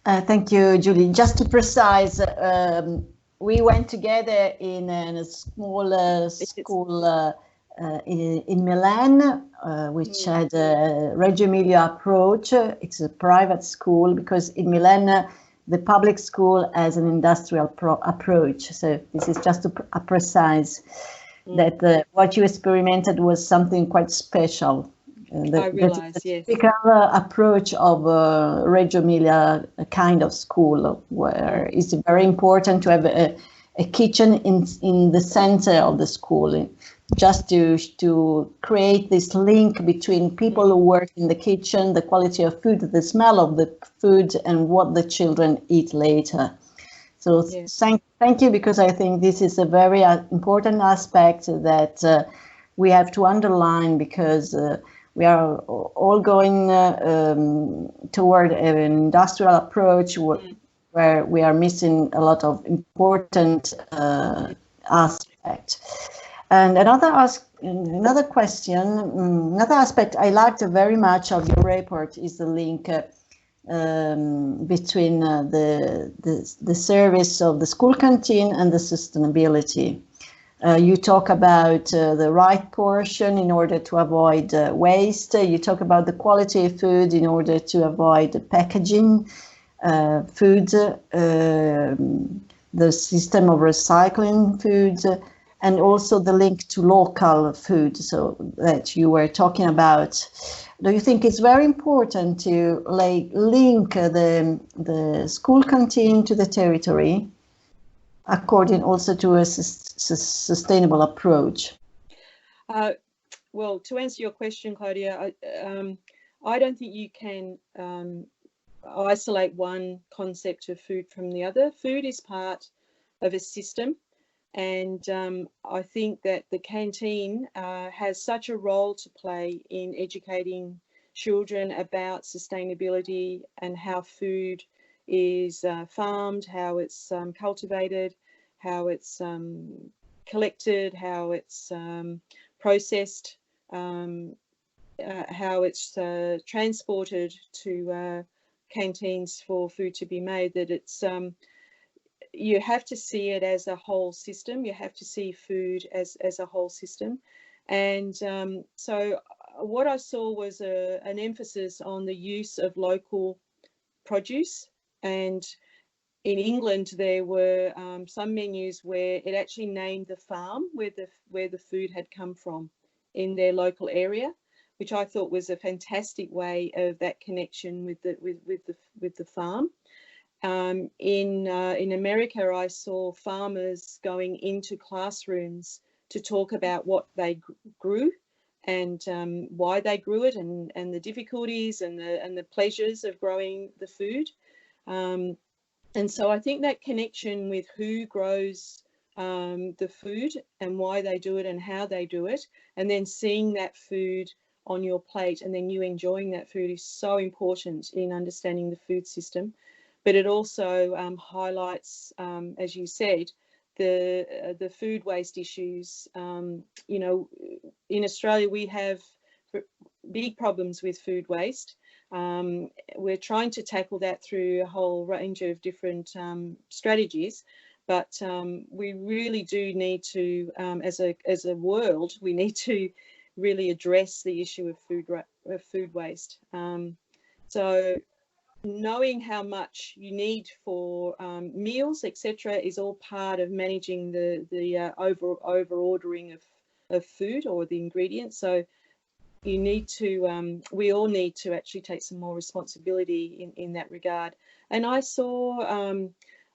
Thank you, Julie. Just to precise, we went together in a small school in Milan, which had a Reggio Emilia approach. It's a private school because in Milan, the public school has an industrial approach. So this is just a precise that what you experimented was something quite special. I realize, yes. The typical approach of Reggio Emilia kind of school, where it's very important to have a kitchen in the center of the school, just to create this link between people who work in the kitchen, the quality of food, the smell of the food, and what the children eat later. So yes. Thank you, because I think this is a very important aspect that we have to underline, because we are all going toward an industrial approach where we are missing a lot of important aspects. And another question, another aspect I liked very much of your report is the link between the service of the school canteen and the sustainability. You talk about the right portion in order to avoid waste. You talk about the quality of food in order to avoid the packaging food, the system of recycling food, and also the link to local food, so that you were talking about. Do you think it's very important to link the school canteen to the territory, according also to a sustainable approach? Well, to answer your question, Claudia, I don't think you can isolate one concept of food from the other. Food is part of a system, and I think that the canteen has such a role to play in educating children about sustainability and how food is farmed, how it's cultivated, how it's collected, how it's processed, how it's transported to canteens for food to be made, that it's you have to see it as a whole system. You have to see food as a whole system. And so what I saw was an emphasis on the use of local produce. And in England, there were some menus where it actually named the farm where the food had come from in their local area, which I thought was a fantastic way of that connection with the farm. In America, I saw farmers going into classrooms to talk about what they grew and why they grew it, and the difficulties and the pleasures of growing the food. And so I think that connection with who grows the food and why they do it and how they do it, and then seeing that food on your plate and then you enjoying that food, is so important in understanding the food system. But it also highlights, as you said, the food waste issues. You know, in Australia, we have big problems with food waste. We're trying to tackle that through a whole range of different strategies, but we really do need to, as a world, we need to really address the issue of food waste. So knowing how much you need for meals, etc., is all part of managing the over ordering of food or the ingredients. So you need to, we all need to actually take some more responsibility in that regard. And I saw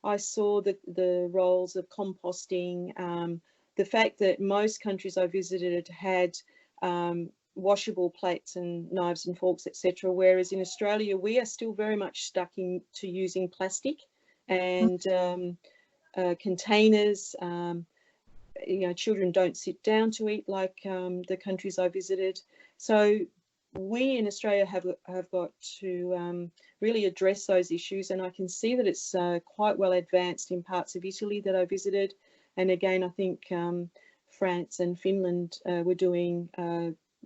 the roles of composting, the fact that most countries I visited had washable plates and knives and forks, etc., whereas in Australia we are still very much stuck to using plastic and containers. You know, children don't sit down to eat like the countries I visited. So we in Australia have got to really address those issues, and I can see that it's quite well advanced in parts of Italy that I visited. And again, I think France and Finland were doing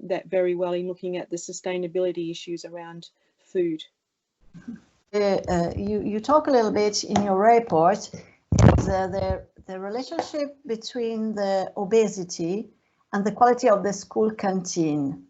that very well in looking at the sustainability issues around food. you talk a little bit in your report is the relationship between the obesity and the quality of the school canteen.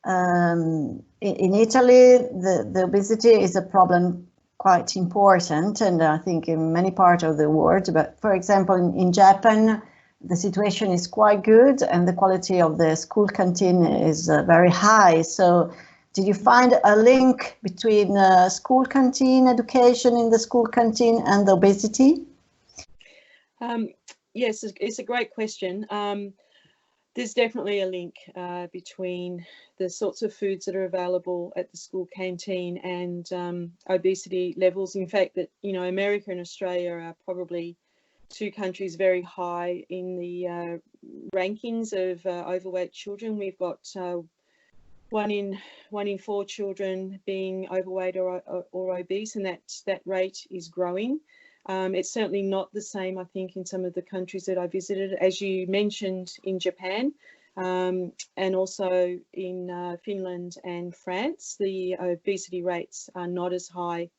In Italy, the obesity is a problem quite important, and I think in many parts of the world. But for example, in Japan, the situation is quite good, and the quality of the school canteen is very high. So, did you find a link between school canteen education in the school canteen and the obesity? Yes, it's a great question. There's definitely a link between the sorts of foods that are available at the school canteen and obesity levels. In fact, that America and Australia are probably two countries very high in the rankings of overweight children. We've got 1 in 4 children being overweight or obese, and that rate is growing. It's certainly not the same, I think, in some of the countries that I visited, as you mentioned, in Japan, and also in Finland and France. The obesity rates are not as high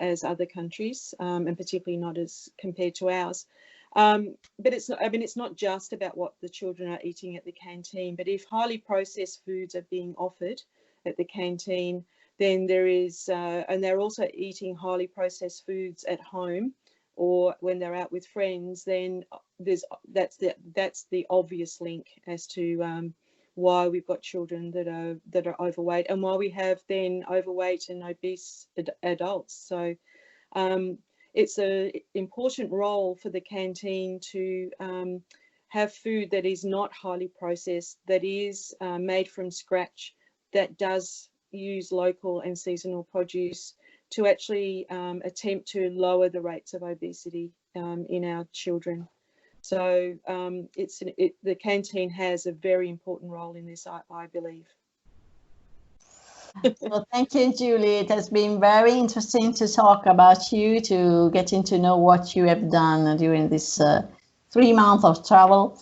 as other countries, and particularly not as compared to ours. But it's not, it's not just about what the children are eating at the canteen, but if highly processed foods are being offered at the canteen, then there is, and they're also eating highly processed foods at home or when they're out with friends, then that's the obvious link as to why we've got children that are overweight, and why we have then overweight and obese adults. So it's an important role for the canteen to have food that is not highly processed, that is made from scratch, that does use local and seasonal produce, to actually attempt to lower the rates of obesity in our children. So the canteen has a very important role in this, I believe. Well, thank you, Julie. It has been very interesting to talk about you, to getting to know what you have done during this 3 months of travel.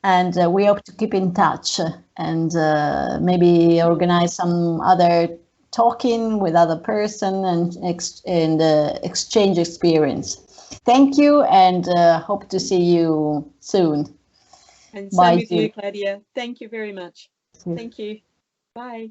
And we hope to keep in touch and maybe organize some other talking with other person and exchange experience. Thank you, and hope to see you soon. And same with you, Claudia. Thank you very much. Thank you. Bye.